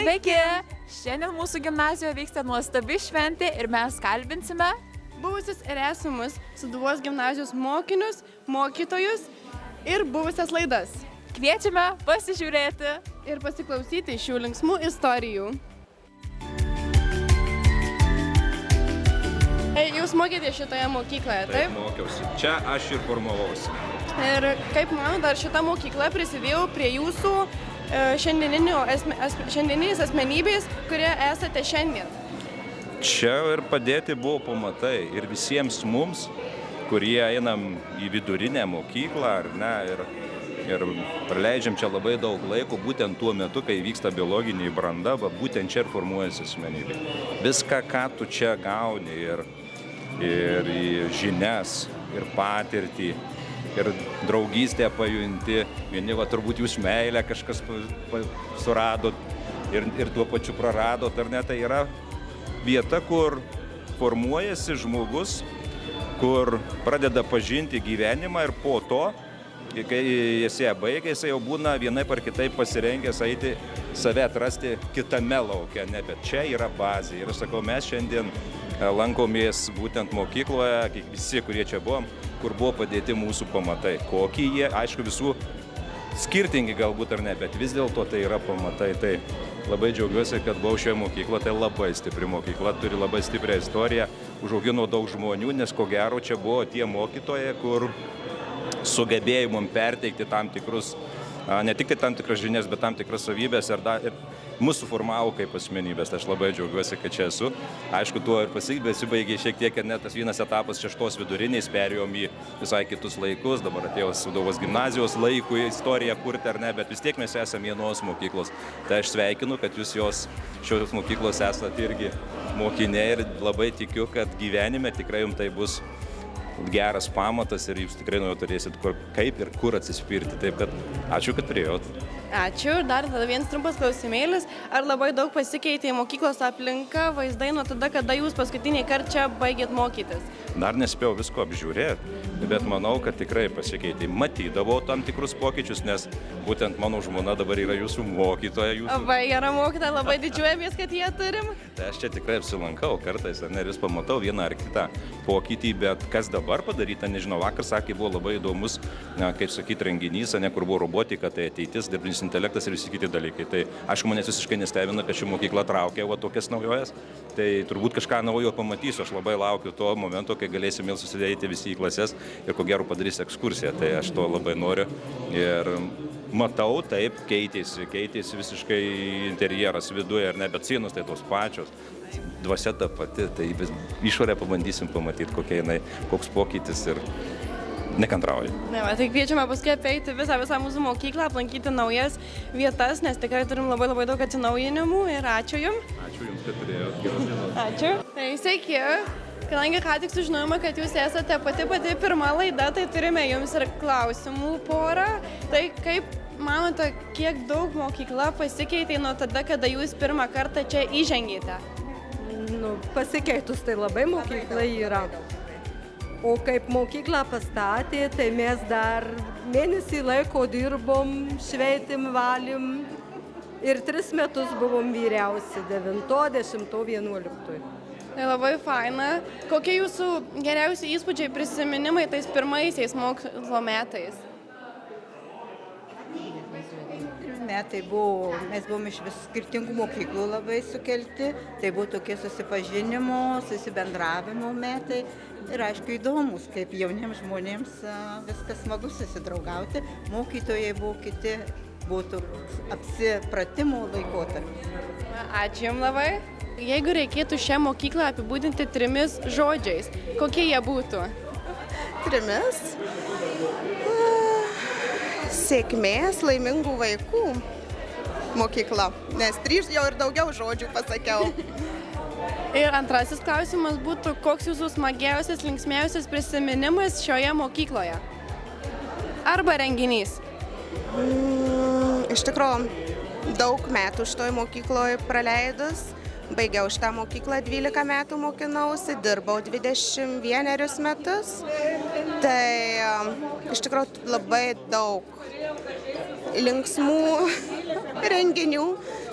Sveiki! Šiandien mūsų gimnazijoje vyksta nuostabi šventė ir mes kalbinsime buvusius ir esamus Sūduvos gimnazijos mokinius, mokytojus ir buvusias laidas. Kviečiame pasižiūrėti Ir pasiklausyti šių linksmų istorijų. Jūs mokėtės šitoje mokykloje, taip? Taip, mokiausi. Čia aš ir formavausi. Ir kaip manau, dar šita mokykla prisidėjo prie jūsų šiandieninės asmenybės, kurie esate šiandien. Čia ir padėti buvo pamatai ir visiems mums, kurie einam į vidurinę mokyklą, ar ne, ir praleidžiam čia labai daug laiko, būtent tuo metu, kai vyksta biologinė branda, būtent čia ir formuojasi asmenybė. Viską, ką tu čia gauni, ir žinias, ir patirtį, ir draugystę pajunti, vieni turbūt jūs meilę kažkas suradot ir tuo pačiu praradot, ar ne, tai yra vieta, kur formuojasi žmogus, kur pradeda pažinti gyvenimą ir po to, kai jis ją baigia, jis jau būna vienaip ar kitaip pasirengęs eiti save atrasti kitame lauke, ne, bet čia yra bazė. Ir aš sakau, mes šiandien lankomės būtent mokykloje, visi, kurie čia buvom, kur buvo padėti mūsų pamatai. Kokie jie, aišku, visų skirtingi galbūt ar ne, bet vis dėlto tai yra pamatai. Tai labai džiaugiuosi, kad buvau šioje mokykloje, tai labai stipri mokykla, turi labai stiprią istoriją, užaugino daug žmonių, nes ko gero čia buvo tie mokytojai, kur sugebėjo mums perteikti tam tikrus, ne tik tam tikras žinias, bet tam tikras savybės ir mūsų formavo kaip asmenybės. Tai aš labai džiaugiuosi, kad čia esu. Aišku, tuo ir pasibaigė šiek tiek, kad net tas vienas etapas 6 viduriniais perėjom į visai kitus laikus, dabar atėjo Sūduvos gimnazijos laikų istoriją kurti ar ne, bet vis tiek mes esame vienos mokyklos. Tai aš sveikinu, kad jūs šios mokyklos esate irgi mokiniai ir labai tikiu, kad gyvenime tikrai jums tai bus geras pamatas ir jūs tikrai nuo jo turėsit kaip ir kur atsispirti. Taip kad ačiū, kad priėjot. Ačiū. Dar tada vienas trumpas klausimėlis. Ar labai daug pasikeitė mokyklos aplinka, vaizdai nuo tada, kada jūs paskutinį kartą čia baigėt mokytis? Dar nespėjau visko apžiūrėti, bet manau, kad tikrai pasikeitė. Matydavau tam tikrus pokyčius, nes būtent mano žmona dabar yra jūsų mokytoja. Labai gera mokytoja, labai didžiuojamės, kad jie turim. Tai aš čia tikrai apsilankau kartais, ar ne, ir vis pamatau vieną ar kitą pokytį, bet kas dabar padaryta, nežinau, vakar sakė, buvo labai įdomus, kaip sakyti, renginys, ne, kur buvo robotika, tai ateitis, dirbtinis intelektas ir visi kiti dalykai. Tai aišku, manęs visiškai nestebina, kad ši mokykla traukia tokias naujojas, tai turbūt kažką naujo pamatysiu, aš labai laukiu to momento, kai galėsim vėl susidėti visi į klases ir ko gero padarys ekskursiją, tai aš to labai noriu ir matau, taip, keitėsi visiškai interjeras viduje, ar ne, bet sienos tai tos pačios. Dvasia ta pati, tai išorę pabandysim pamatyti, koks pokytis ir nekantrauju. Tai kviečiame paskui apeiti visą mūsų mokyklą, aplankyti naujas vietas, nes tikrai turim labai daug atsinaujinimų ir ačiū Jums. Ačiū Jums, kad turėjot. Geros dienos. Ačiū. Tai sveiki. Kadangi ką tik sužinojome, kad Jūs esate pati pirma laida, tai turime Jums ir klausimų porą. Tai kaip manote, kiek daug mokykla pasikeitė nuo tada, kada Jūs pirmą kartą čia įžengėte? Pasikeitus tai labai mokykla yra. O kaip mokyklą pastatė, tai mes dar mėnesį laiko dirbom, šveitėm, valėm ir 3 metus buvom vyriausi, 9, 10, 11. Tai labai faina. Kokie Jūsų geriausi įspūdžiai, prisiminimai tais pirmaisiais mokslo metais? Metai buvo, mes buvom iš vis skirtingų mokyklų labai sukelti, tai buvo tokie susipažinimo, susibendravimo metai ir aišku įdomus, kaip jauniems žmonėms viskas smagu susidraugauti, mokytojai buvo kiti, buvo apsipratimo laikotarpis. Ačiū Jums labai. Jeigu reikėtų šią mokyklą apibūdinti 3 žodžiais, kokie jie būtų? 3. Sėkmės, laimingų vaikų mokykla, nes 3 jau ir daugiau žodžių pasakiau. Ir antrasis klausimas būtų, koks Jūsų smagiausias, linksmiausias prisiminimas šioje mokykloje? Arba renginys? Iš tikrųjų, daug metų šitoj mokykloje praleidus. Baigiau šitą mokyklą, 12 metų mokinausi, dirbau 21 metus. Tai iš tikrųjų labai daug linksmų renginių.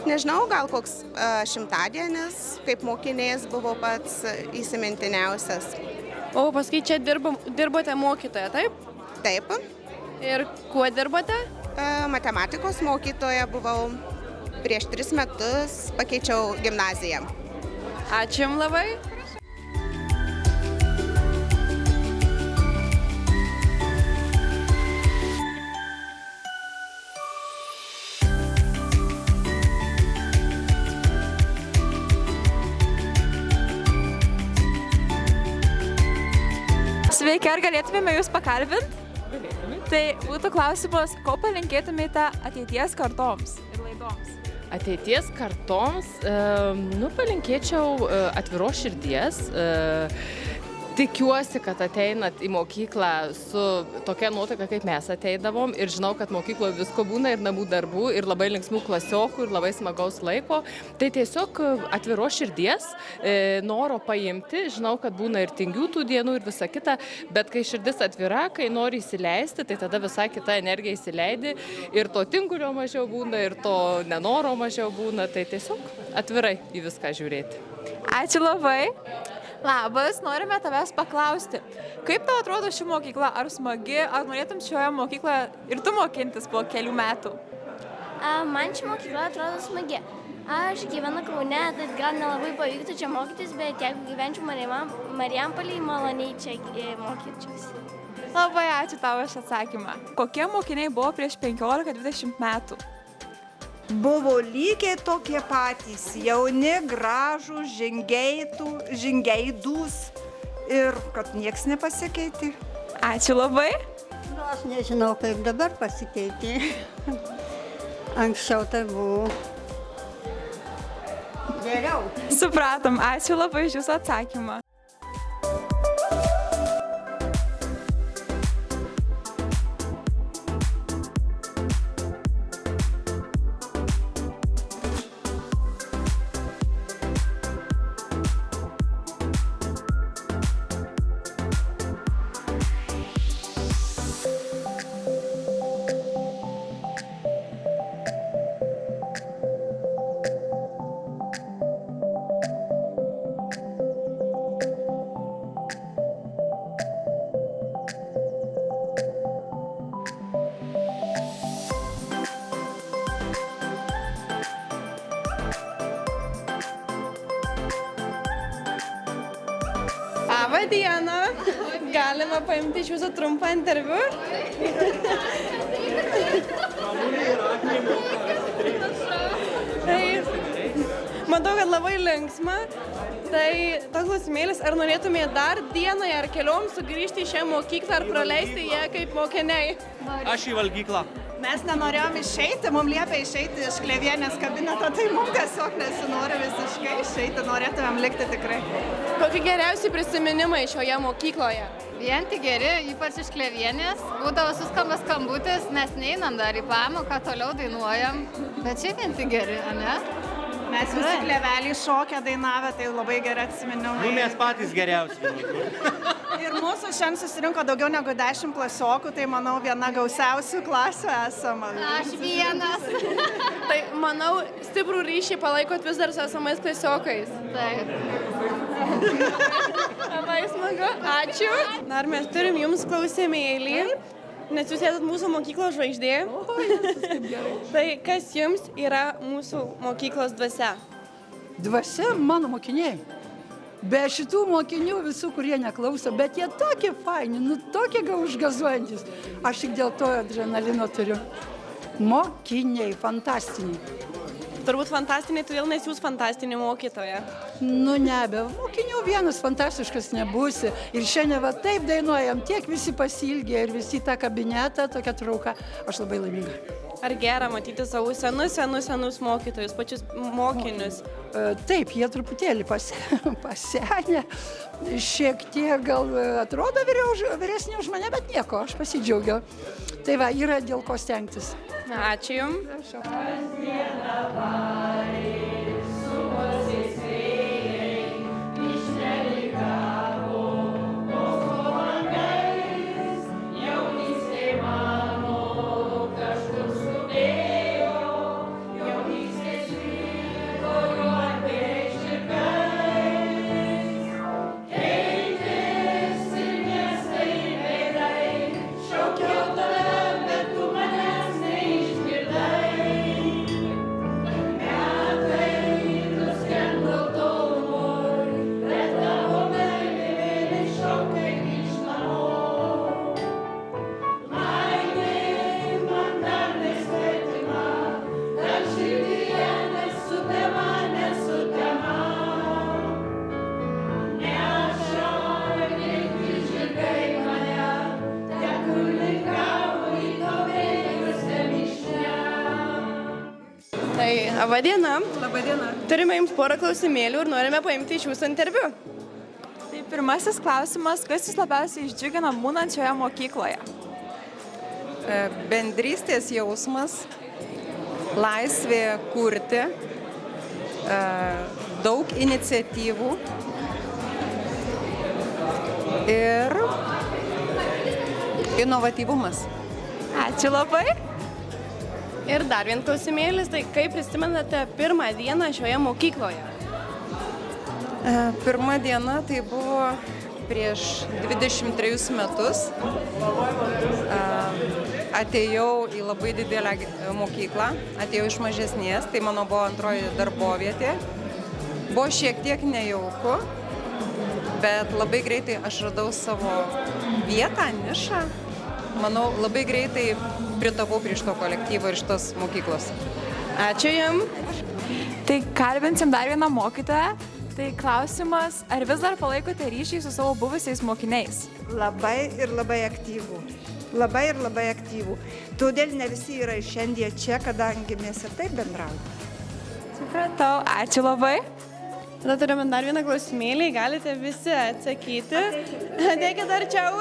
Nežinau, gal koks 100-dienis, kaip mokinės buvo pats įsimintiniausias. O paskui čia dirbote mokytoja, taip? Taip, Ir kuo dirbote? matematikos mokytoja buvau prieš 3 metus, pakeičiau gimnaziją. Ačiū Jums labai. Sveiki, ar galėtumėme Jūs pakalbinti? Tai būtų klausimas, ko palinkėtumėte ateities kartoms ir laidoms? Ateities kartoms, palinkėčiau atviros širdies. Tikiuosi, kad ateinat į mokyklą su tokia nuotaika, kaip mes ateidavom, ir žinau, kad mokykloje visko būna, ir namų darbų, ir labai linksmų klasiokų, ir labai smagaus laiko. Tai tiesiog atviros širdies, noro paimti, žinau, kad būna ir tingių tų dienų ir visa kita, bet kai širdis atvira, kai nori įsileisti, tai tada visai kita energija įsileidi, ir to tingulio mažiau būna, ir to nenoro mažiau būna, tai tiesiog atvirai į viską žiūrėti. Ačiū labai. Labas, norime tavęs paklausti, kaip tau atrodo ši mokykla, ar smagi, ar norėtum šioje mokykloje ir tu mokintis po kelių metų? Man ši mokykla atrodo smagi. Aš gyvenu Kaune, tad gal nelabai pavyktų čia mokytis, bet jeigu gyvenčiau Marijampolėje, maloniai čia mokyčiausi. Labai ačiū tau už atsakymą. Kokie mokiniai buvo prieš 15-20 metų? Buvo lygiai tokie patys, jauni, gražūs, žingeidūs ir kad nieks nepasikeitė. Ačiū labai. Aš nežinau, kaip dabar pasikeitė. Anksčiau tai buvo geriau. Supratom, ačiū labai už Jūsų atsakymą. Labą dieną. Galima paimti iš Jūsų trumpą interviu? Tai matau, kad labai linksma. Tai toks klausimėlis, ar norėtumėte dar dienai ar kelioms sugrįžti į šią mokyklą ar praleisti ją kaip mokiniai? Aš į valgyklą. Mes nenorėjom išeiti, mums liepė išeiti iš Klevienės kabineto, tai mums tiesiog nesinori visiškai išeiti, norėtumėm likti tikrai. Kokie geriausi prisiminimai šioje mokykloje? Vien tik geri, ypač iš Klevienės. Būdavo suskambas skambutis, mes neinam dar į pamoką, toliau dainuojam. Bet šiaip vien tik geri, ne? Mes visi Klevelį šokę dainavę, tai labai gerai atsiminimai. Mes patys geriausi. Ir mūsų šiandien susirinko daugiau negu 10 klasiokų, tai manau viena gausiausių klasių esama. Aš vienas. Tai manau, stiprų ryšį palaikot vis dar su esamais klasiokais. Taip. Labai smagu. Ačiū. Dar mes turim Jums klausimėlį, nes Jūs esat mūsų mokyklos žvaigždė. Tai kas Jums yra mūsų mokyklos dvasia? Dvasia mano mokiniai. Be šitų mokinių visų, kurie neklauso, bet jie tokie faini, tokie užgazuojantis. Aš tik dėl to adrenalino turiu. Mokiniai, fantastiniai. Turbūt fantastiniai, todėl nes Jūs fantastinė mokytoja. Be mokinių vienas fantastiškas nebūsi. Ir šiandien va taip dainuojam, tiek visi pasilgė ir visi tą kabinetą, tokia trauka. Aš labai laiminga. Ar gera matyti savo senus mokytojus, pačius mokinius? Taip, jie truputėlį pasenę, šiek tiek gal atrodo vyresni už mane, bet nieko, aš pasidžiaugiau. Tai va, yra dėl ko stengtis. Ačiū Jums. Tai, laba diena. Labą dieną. Turime jums porą klausimėlių ir norime paimti iš jūsų interviu. Tai pirmasis klausimas, kas jūs labiausiai išdžiugina būnant šioje mokykloje? Bendrystės jausmas, laisvė kurti, daug iniciatyvų ir inovatyvumas. Ačiū labai. Ir dar vienas klausimėlis, tai kaip prisimenate pirmą dieną šioje mokykloje? Pirma diena tai buvo prieš 23 metus. Atėjau į labai didelę mokyklą, atėjau iš mažesnės, tai mano buvo antroji darbovietė. Buvo šiek tiek nejauku, bet labai greitai aš radau savo vietą, nišą. Manau, labai greitai pritapau prie šito kolektyvo ir šitos mokyklos. Ačiū jums. Tai kalbinsim dar vieną mokytoją. Tai klausimas, ar vis dar palaikote ryšį su savo buvusiais mokiniais? Labai ir labai aktyvų. Labai ir labai aktyvų. Todėl ne visi yra šiandien čia, kadangi mes ir taip bendraujame. Supratau, ačiū labai. Tada turime dar vieną klausimėlį, galite visi atsakyti. Ateikit arčiau,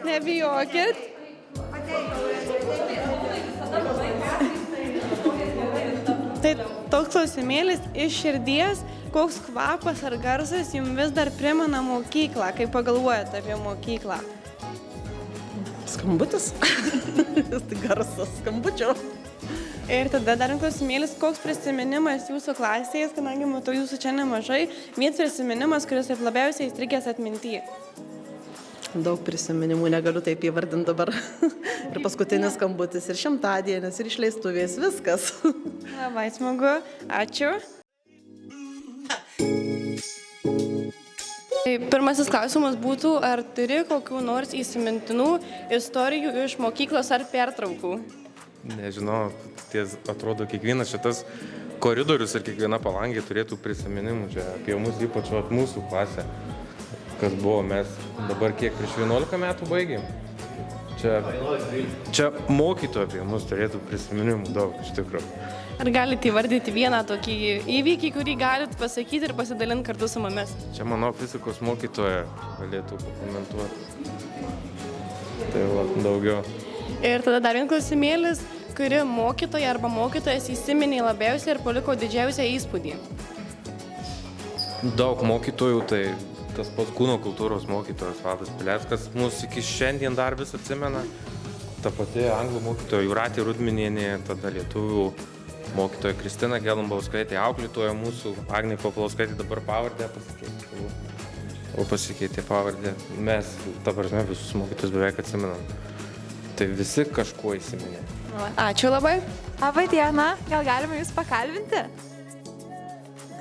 nebijokit. Tai toks klausimėlis iš širdies, koks kvapas ar garsas jums vis dar primena mokyklą, kai pagalvojate apie mokyklą? Skambutis. Garsas skambučio. Ir tada dar klausimėlis, koks prisiminimas jūsų klasėje, kadangi matau jūsų čia nemažai, vienas prisiminimas, kuris taip labiausiai įstrigęs atmintyje. Daug prisiminimų, negaliu taip įvardinti dabar. Ir paskutinis skambutis, ir šimtadienis, ir išleistuvės, viskas. Labai smagu, ačiū. Pirmasis klausimas būtų, ar turi kokių nors įsimintinų istorijų iš mokyklos ar pertraukų? Nežinau, atrodo, kiekvienas šitas koridorius ir kiekviena palangė turėtų prisiminimų čia apie mus, ypač mūsų klasę. Kas buvo, mes dabar kiek prieš 11 metų baigėm. Čia mokytojų apie mus turėtų prisiminimų daug, iš tikrųjų. Ar galite įvardyti vieną tokį įvykį, kurį galite pasakyti ir pasidalinti kartu su mumis? Čia mano fizikos mokytoja galėtų pakomentuoti. Tai va, daugiau. Ir tada dar vienas klausimėlis, kuri mokytoja arba mokytojas įsiminė labiausiai ir paliko didžiausią įspūdį? Daug mokytojų, tai tas pats kūno kultūros mokytojas Valdas Pileckas mus iki šiandien dar vis atsimena. Ta pati anglų mokytoja Jūratė Rudminienė, tada lietuvių mokytoja Kristina Gelambauskaitė, auklėtoja mūsų, Agnė Paplauskaitė, dabar pavardė pasikeitė pavardė. Mes, ta prasme, visus mokytojus beveik atsimenam. Tai visi kažkuo įsiminė. Ačiū labai. Labą dieną, gal galime jūs pakalbinti?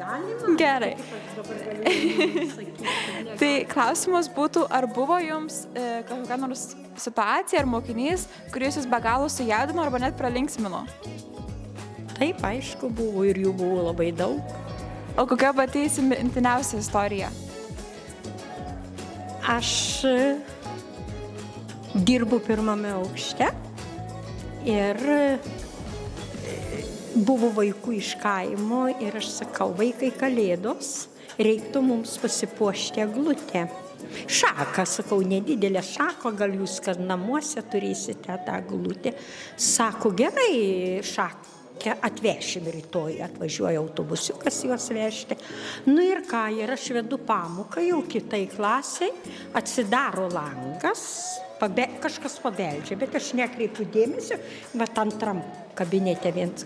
Galima? Gerai. Tai klausimas būtų, ar buvo jums kažkokia nors situacija ar mokinys, kuris jūs be galo sujaudino arba net pralinksmino? Taip, aišku, buvo ir jų buvo labai daug. O kokia pati įsimintiniausia istorija? Aš dirbu pirmame aukšte ir buvo vaikų iš kaimo ir aš sakau, vaikai kalėdos, reiktų mums pasipuošti eglutę. Šaką, sakau, nedidelę šaką, gal jūs kad namuose turėsite tą eglutę. Sako, gerai, šakę atvešim rytoj, atvažiuoja autobusiukas juos vežti. Nu ir ką, ir aš vedu pamoką jau kitai klasiai, atsidaro langas, kažkas pabeldžia, bet aš nekreipiu dėmesio, bet antram kabinete viens.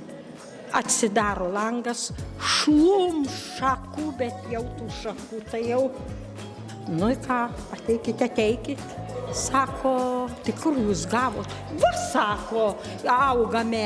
Atsidaro langas, šlum šakų, bet jau tų šakų, tai jau, nu į ką, ateikit. Sako, tai kur jūs gavot? Va, sako, augame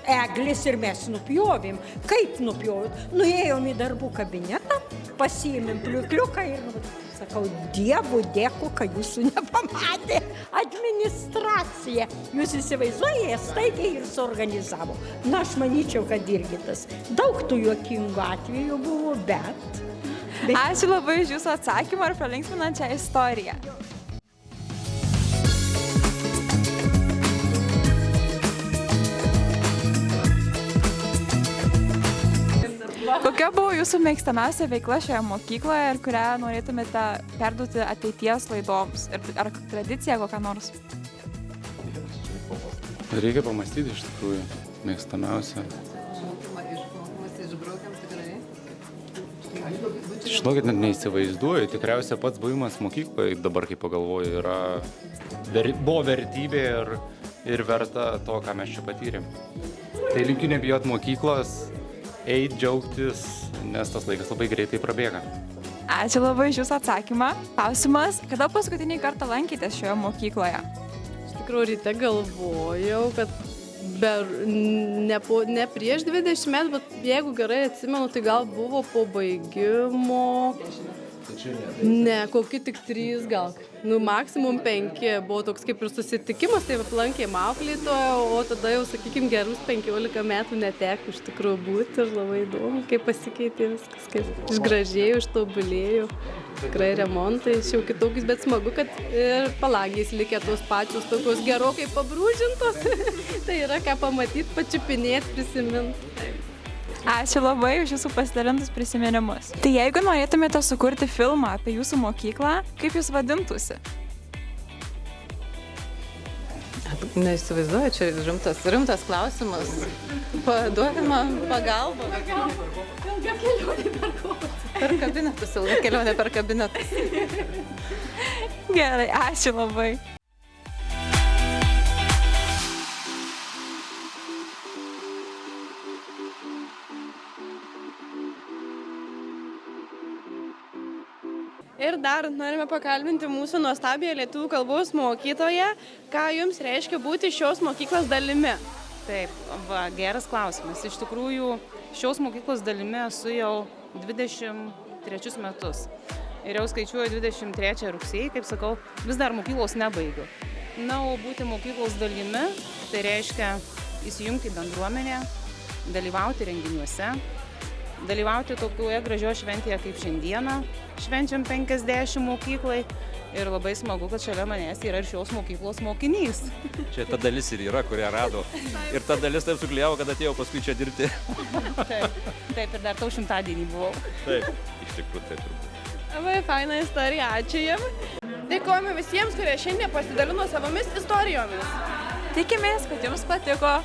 eglės ir mes nupjovėm. Kaip nupjovėm? Nuėjom į darbų kabinetą, pasiėmėm pliukliuką ir, sakau, Dievu dėku, kad jūsų nepamatė administracija. Jūs įsivaizduojate, staigiai ir suorganizavo. Na, aš manyčiau, kad irgi tas daug tų juokingų atvejų buvo, bet... Ačiū labai už jūsų atsakymą ir pralinksminančią istoriją. Kokia buvo jūsų mėgstamiausia veikla šioje mokykloje ir kurią norėtumėte perduoti ateities laidoms? Ar tradicija kokia nors? Reikia pamastyti iš tikrųjų, mėgstamiausia. Žinokit, net neįsivaizduoju, tikriausiai pats buvimas mokykloje, dabar kai pagalvoju, buvo vertybė ir verta to, ką mes čia patyrėm. Tai linkiu nebijot mokyklos, eit, džiaugtis, nes tas laikas labai greitai prabėga. Ačiū labai iš jūsų atsakymą. Klausimas, kada paskutinį kartą lankytės šioje mokykloje? Iš tikrųjų, ryte galvojau, kad ne prieš 20 metų, bet jeigu gerai atsimenu, tai gal buvo po baigimo. Ne, kokie tik 3 gal. Maksimum 5. Buvo toks kaip ir susitikimas, tai aplankėm auklėtoją, o tada jau, sakykime, gerus 15 metų neteko iš tikrųjų būti ir labai įdomu, kaip pasikeitė viskas, kaip išgražėjo, ištobulėjo. Tikrai remontai, jau kitokius, bet smagu, kad ir palangės likę tos pačios, tokios gerokai pabrūžintos. Tai yra ką pamatyti, pačiupinėti, prisiminti. Ačiū labai už jūsų pasidalintus prisiminimus. Tai jeigu norėtumėte sukurti filmą apie jūsų mokyklą, kaip jūs vadintųsi? Neįsivaizduoju, čia rimtas klausimas. Duokit man pagalbą. Ilga kelionė per kovotis. Per kabinetus, ilga kelionė per kabinetus. Gerai, ačiū labai. Ir dar norime pakalbinti mūsų nuostabią lietuvių kalbos mokytoją, ką jums reiškia būti šios mokyklos dalimi. Taip, geras klausimas. Iš tikrųjų, šios mokyklos dalimi esu jau 23 metus. Ir jau skaičiuoju 23 rugsėjį, kaip sakau, vis dar mokyklos nebaigiu. Na, o būti mokyklos dalimi, tai reiškia įsijungti į bendruomenę, dalyvauti renginiuose, dalyvauti tokioje gražioje šventėje kaip šiandieną, švenčiam 50 mokyklai ir labai smagu, kad šalia manęs yra ir šios mokyklos mokinys. Čia ta dalis ir yra, kurią rado. Ir ta dalis taip suklijavo, kad atėjau paskui čia dirbti. Taip, ir dar tau 100-dienį buvau. Taip, iš tikrųjų taip ir buvo. Labai faina istorija, ačiū jums. Dėkojame visiems, kurie šiandien pasidalino savomis istorijomis. Tikimės, kad jums patiko.